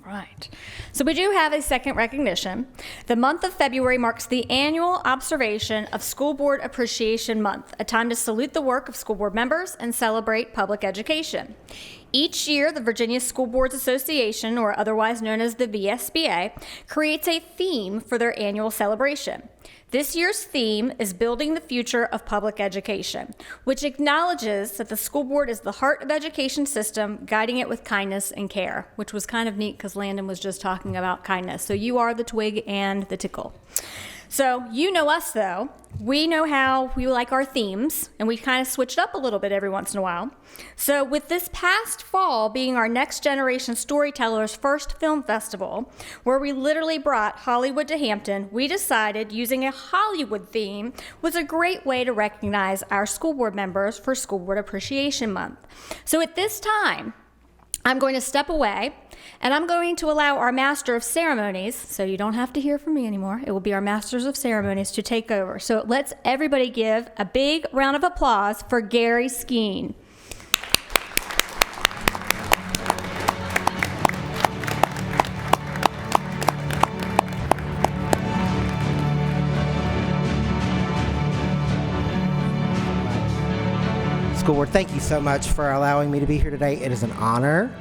Right. So we do have a second recognition. The month of February marks the annual observation of School Board Appreciation Month, a time to salute the work of school board members and celebrate public education. Each year, the Virginia School Boards Association, or otherwise known as the VSBA, creates a theme for their annual celebration. This year's theme is Building the Future of Public Education, which acknowledges that the school board is the heart of the education system, guiding it with kindness and care, which was kind of neat because Landon was just talking about kindness. So you are the twig and the tickle. So you know us, though. We know how we like our themes, and we kind of switched up a little bit every once in a while. So with this past fall being our Next Generation Storytellers' first film festival, where we literally brought Hollywood to Hampton, we decided using a Hollywood theme was a great way to recognize our school board members for School Board Appreciation Month. So at this time, I'm going to step away, and I'm going to allow our Master of Ceremonies, so you don't have to hear from me anymore. It will be our Masters of Ceremonies to take over. So let's everybody give a big round of applause for Gary Skeen. School Board, thank you so much for allowing me to be here today. It is an honor.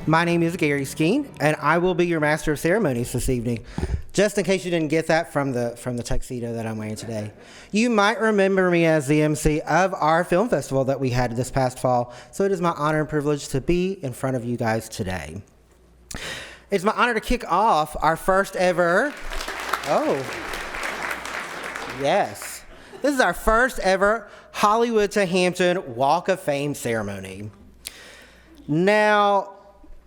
My name is Gary Skeen, and I will be your Master of Ceremonies this evening. Just in case you didn't get that from the tuxedo that I'm wearing today. You might remember me as the MC of our film festival that we had this past fall, so it is my honor and privilege to be in front of you guys today. It's my honor to kick off our first ever, yes, this is our first ever Hollywood to Hampton Walk of Fame ceremony. Now,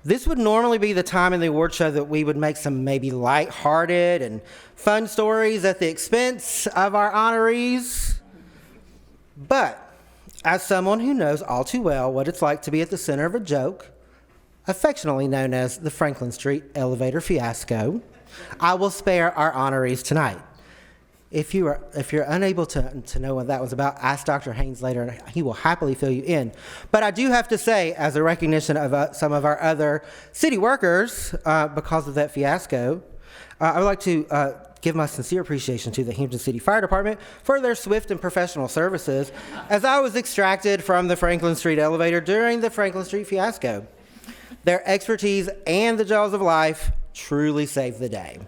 this would normally be the time in the award show that we would make some maybe lighthearted and fun stories at the expense of our honorees. But as someone who knows all too well what it's like to be at the center of a joke, affectionately known as the Franklin Street elevator fiasco, I will spare our honorees tonight. If you're unable to know what that was about, ask Dr. Haynes later, and he will happily fill you in. But I do have to say, as a recognition of some of our other city workers, because of that fiasco, I would like to give my sincere appreciation to the Hampton City Fire Department for their swift and professional services as I was extracted from the Franklin Street elevator during the Franklin Street fiasco. Their expertise and the jaws of life truly saved the day.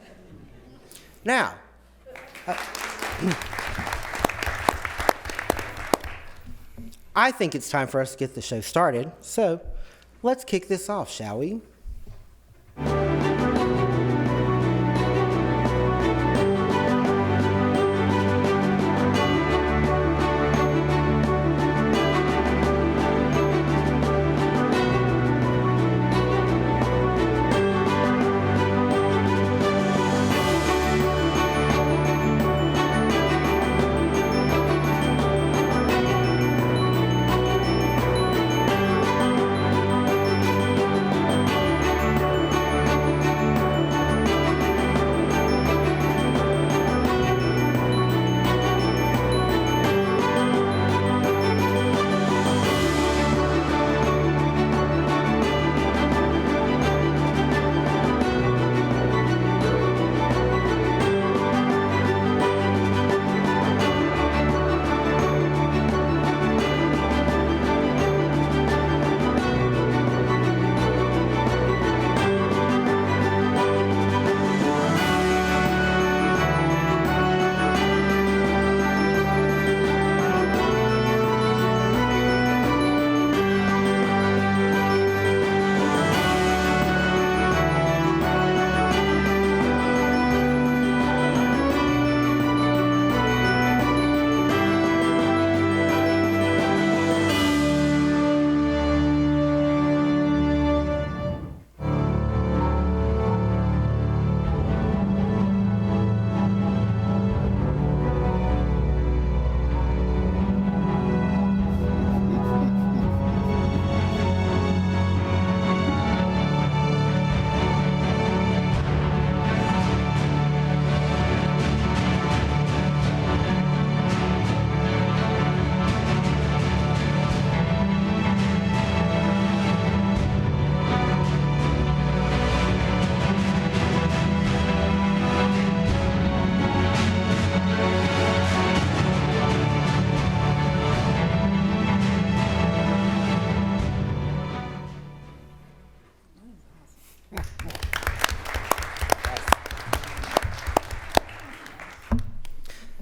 Now, I think it's time for us to get the show started, so let's kick this off, shall we?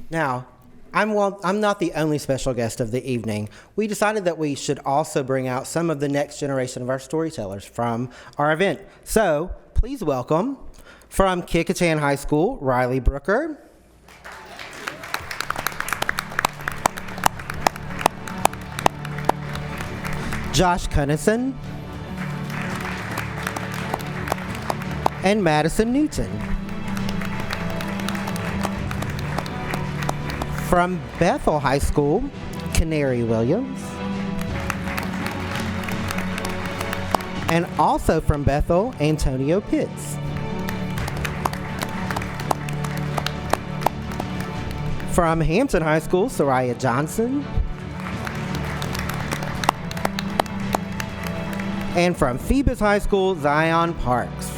Now, I'm not the only special guest of the evening. We decided that we should also bring out some of the next generation of our storytellers from our event. So, please welcome from Kicquetan High School, Riley Brooker. Josh Cunnison. And Madison Newton. From Bethel High School, Canary Williams. And also from Bethel, Antonio Pitts. From Hampton High School, Soraya Johnson. And from Phoebus High School, Zion Parks.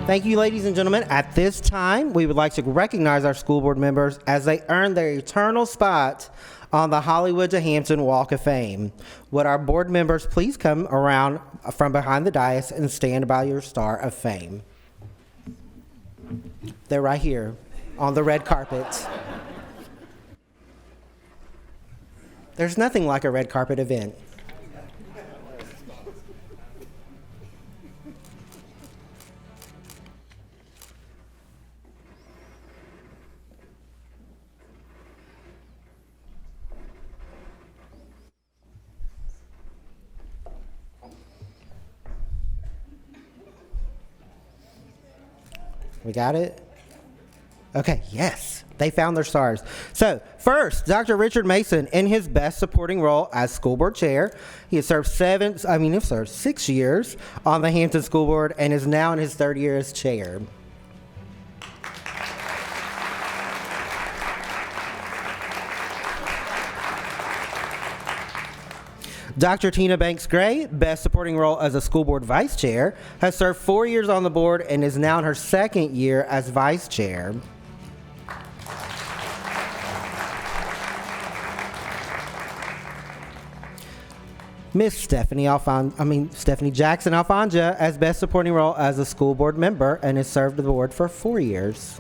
Thank you, ladies and gentlemen. At this time, we would like to recognize our school board members as they earn their eternal spot on the Hollywood to Hampton Walk of Fame. Would our board members please come around from behind the dais and stand by your Star of Fame? They're right here on the red carpet. There's nothing like a red carpet event. We got it? Okay, yes. They found their stars. So, first, Dr. Richard Mason in his best supporting role as school board chair. He has served 6 years on the Hampton School Board and is now in his third year as chair. Dr. Tina Banks Gray, best supporting role as a school board vice chair, has served 4 years on the board and is now in her second year as vice chair. Miss Stephanie Jackson Alfonja as best supporting role as a school board member and has served the board for 4 years.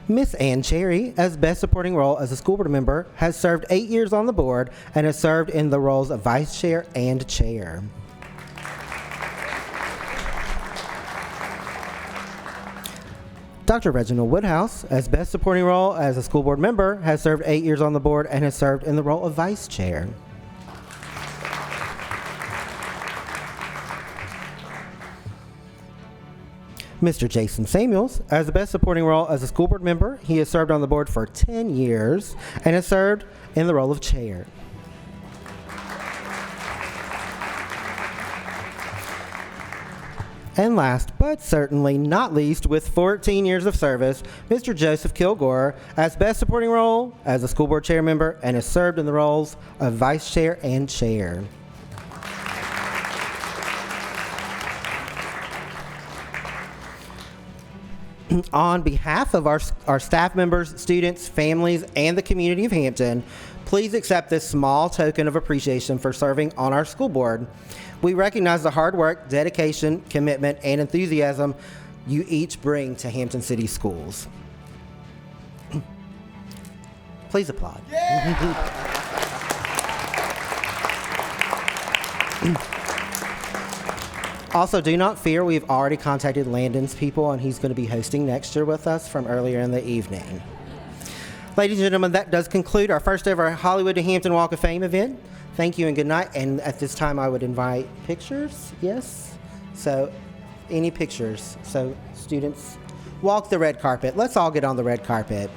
Miss Ann Cherry, as best supporting role as a school board member, has served 8 years on the board and has served in the roles of vice chair and chair. Dr. Reginald Woodhouse, as best supporting role as a school board member, has served 8 years on the board and has served in the role of vice chair. Mr. Jason Samuels, as the best supporting role as a school board member, he has served on the board for 10 years and has served in the role of chair. And last, but certainly not least, with 14 years of service, Mr. Joseph Kilgore, as best supporting role as a school board chair member and has served in the roles of vice chair and chair. On behalf of our staff members, students, families, and the community of Hampton, please accept this small token of appreciation for serving on our school board. We recognize the hard work, dedication, commitment, and enthusiasm you each bring to Hampton City Schools. Please applaud. Also, do not fear, we've already contacted Landon's people, and he's going to be hosting next year with us from earlier in the evening. Ladies and gentlemen, that does conclude our first ever Hollywood to Hampton Walk of Fame event. Thank you and good night. And at this time, I would invite pictures. Yes? So, any pictures? So, students, walk the red carpet. Let's all get on the red carpet.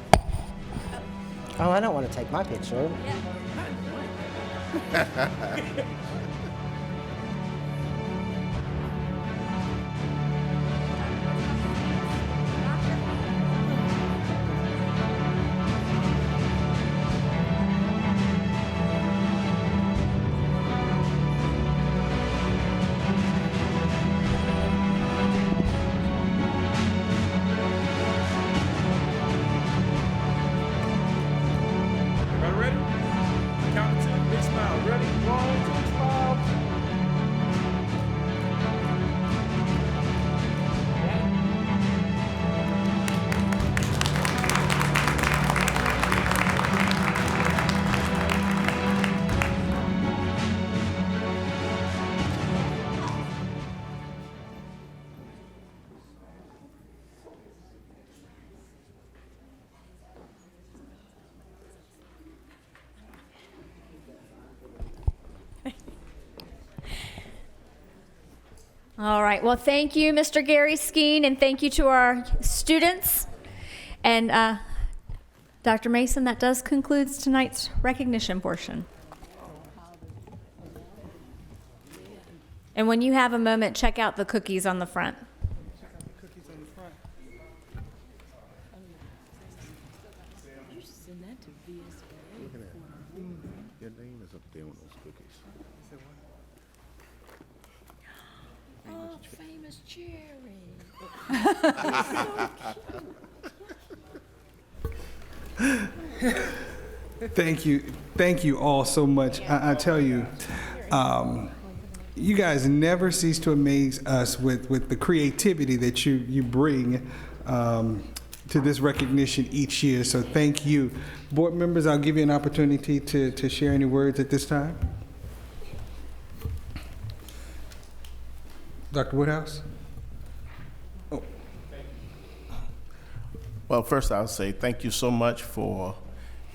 Oh, I don't want to take my picture. All right. Well, thank you, Mr. Gary Skeen, and thank you to our students. And Dr. Mason, that does conclude tonight's recognition portion. And when you have a moment, check out the cookies on the front. Your name is up there on those cookies. Oh, famous Jerry. Thank you all so much. I tell you, you guys never cease to amaze us with the creativity that you bring to this recognition each year. So thank you. Board members, I'll give you an opportunity to share any words at this time. Dr. Woodhouse? Well, first I'll say thank you so much for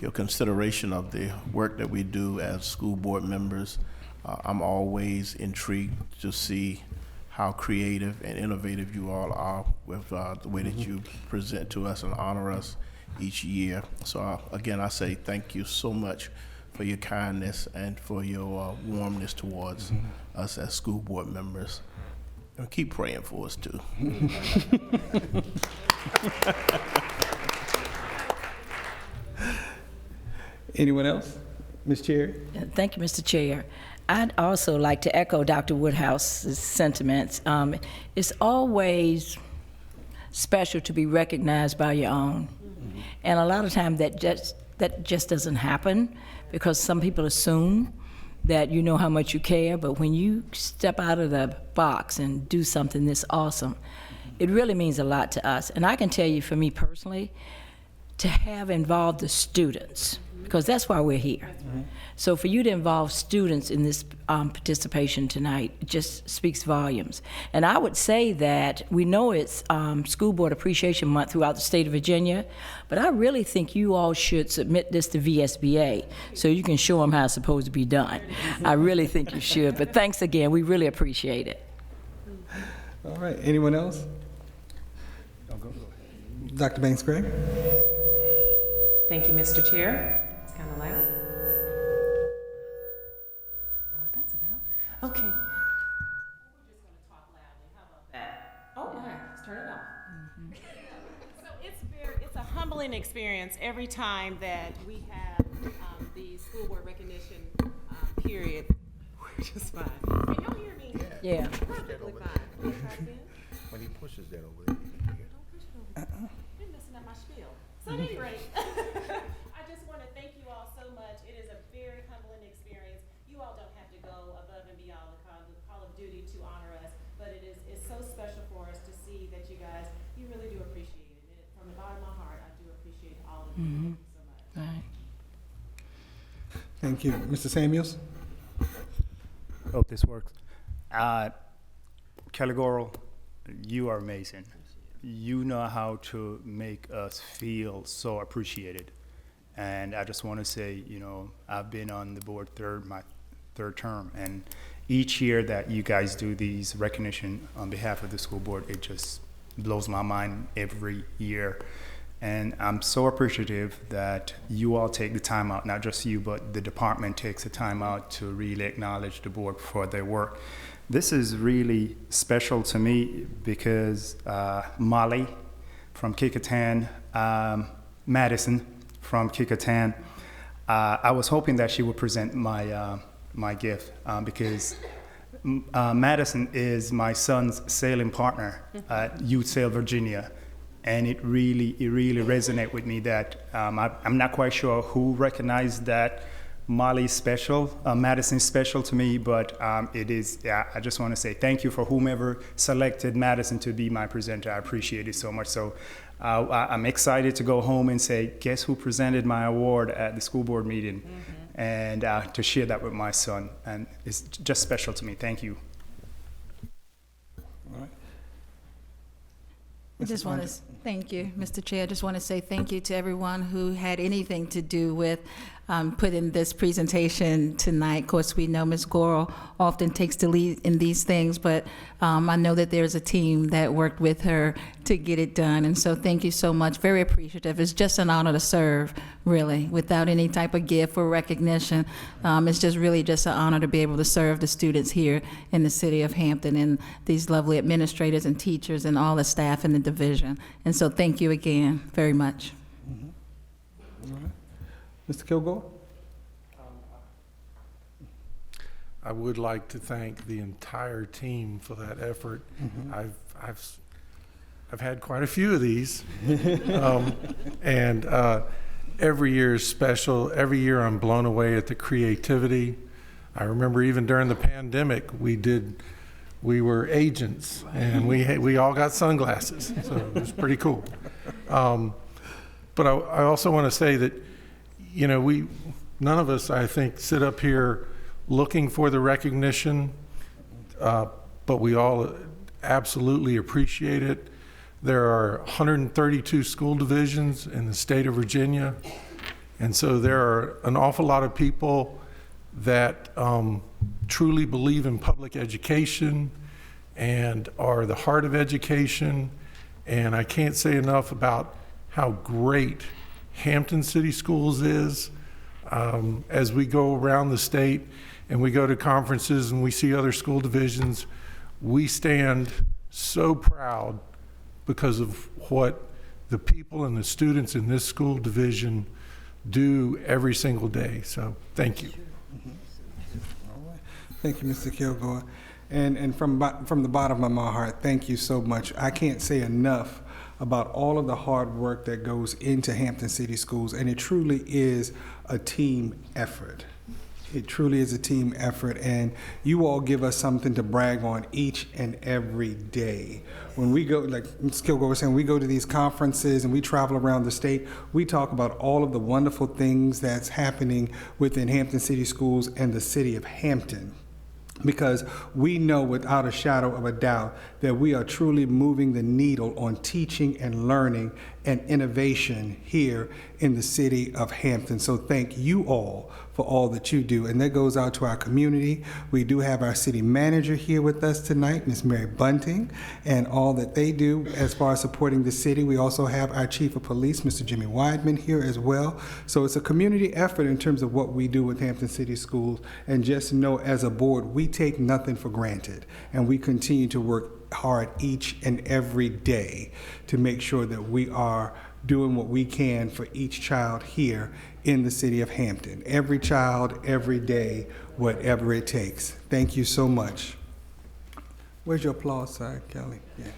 your consideration of the work that we do as school board members. I'm always intrigued to see how creative and innovative you all are with the way that you present to us and honor us each year. So again, I say thank you so much for your kindness and for your warmness towards us as school board members. And keep praying for us too. Anyone else? Ms. Cherry? Thank you, Mr. Chair. I'd also like to echo Dr. Woodhouse's sentiments. It's always special to be recognized by your own. And a lot of times that just doesn't happen because some people assume that you know how much you care, but when you step out of the box and do something this awesome, it really means a lot to us. And I can tell you, for me personally, to have involved the students, because that's why we're here. So for you to involve students in this participation tonight, it just speaks volumes. And I would say that we know it's School Board Appreciation Month throughout the state of Virginia, but I really think you all should submit this to VSBA so you can show them how it's supposed to be done. I really think you should, but thanks again. We really appreciate it. All right, anyone else? Dr. Banks-Gray? Thank you, Mr. Chair. It's kind of loud. What that's about? Okay. We're just going to talk loudly. How about that? Oh, okay. Let's turn it off. So it's a humbling experience every time that we have the school board recognition period. We're just fine. Can y'all hear me? Yeah. Perfectly fine. Can you try again? When he pushes that over there. Don't push it over. You're messing up my spiel. So at any rate, I just want to thank you all so much. It is a very humbling experience. You all don't have to go above and beyond the call of duty to honor us, but it's so special for us to see that you guys, you really do appreciate it. And from the bottom of my heart, I do appreciate all of you. Thank you so much. Right. Thank you. Mr. Samuels? Hope this works. Kelly Goral, you are amazing. You know how to make us feel so appreciated. And I just want to say, you know, I've been on the board my third term, and each year that you guys do these recognition on behalf of the school board, it just blows my mind every year. And I'm so appreciative that you all take the time out, not just you, but the department takes the time out to really acknowledge the board for their work. This is really special to me because Molly from Kecoughtan, Madison from Kecoughtan, I was hoping that she would present my gift because Madison is my son's sailing partner at Youth Sail Virginia. And it really resonated with me that I'm not quite sure who recognized that Molly's special, Madison's special to me, but it is, I just want to say thank you for whomever selected Madison to be my presenter. I appreciate it so much. So I'm excited to go home and say, guess who presented my award at the school board meeting? And to share that with my son. And it's just special to me. Thank you. All right. I just want to thank you, Mr. Chair. I just want to say thank you to everyone who had anything to do with put in this presentation tonight. Of course, we know Ms. Goral often takes the lead in these things, but I know that there's a team that worked with her to get it done. And so thank you so much. Very appreciative. It's just an honor to serve, really, without any type of gift or recognition. It's just really just an honor to be able to serve the students here in the city of Hampton and these lovely administrators and teachers and all the staff in the division. And so thank you again very much. Mr. Kilgore? I would like to thank the entire team for that effort. I've had quite a few of these, and every year is special. Every year I'm blown away at the creativity. I remember even during the pandemic, we were agents, and we all got sunglasses, so it was pretty cool. But I also want to say that, you know, none of us, I think, sit up here looking for the recognition, but we all absolutely appreciate it. There are 132 school divisions in the state of Virginia, and so there are an awful lot of people that truly believe in public education and are the heart of education. And I can't say enough about how great Hampton City Schools is. As we go around the state and we go to conferences and we see other school divisions, we stand so proud because of what the people and the students in this school division do every single day. So thank you. All right. Thank you, Mr. Kilgore. And from the bottom of my heart, thank you so much. I can't say enough about all of the hard work that goes into Hampton City Schools, and it truly is a team effort. It truly is a team effort, and you all give us something to brag on each and every day. When we go, like Ms. Kilgore was saying, we go to these conferences and we travel around the state, we talk about all of the wonderful things that's happening within Hampton City Schools and the city of Hampton. Because we know without a shadow of a doubt that we are truly moving the needle on teaching and learning and innovation here in the city of Hampton. So thank you all for all that you do. And that goes out to our community. We do have our city manager here with us tonight, Ms. Mary Bunting, and all that they do as far as supporting the city. We also have our chief of police, Mr. Jimmy Weidman, here as well. So it's a community effort in terms of what we do with Hampton City Schools. And just know, as a board, we take nothing for granted, and we continue to work hard each and every day to make sure that we are doing what we can for each child here in the city of Hampton. Every child, every day, whatever it takes. Thank you so much. Where's your applause, sir, Kelly? Yeah.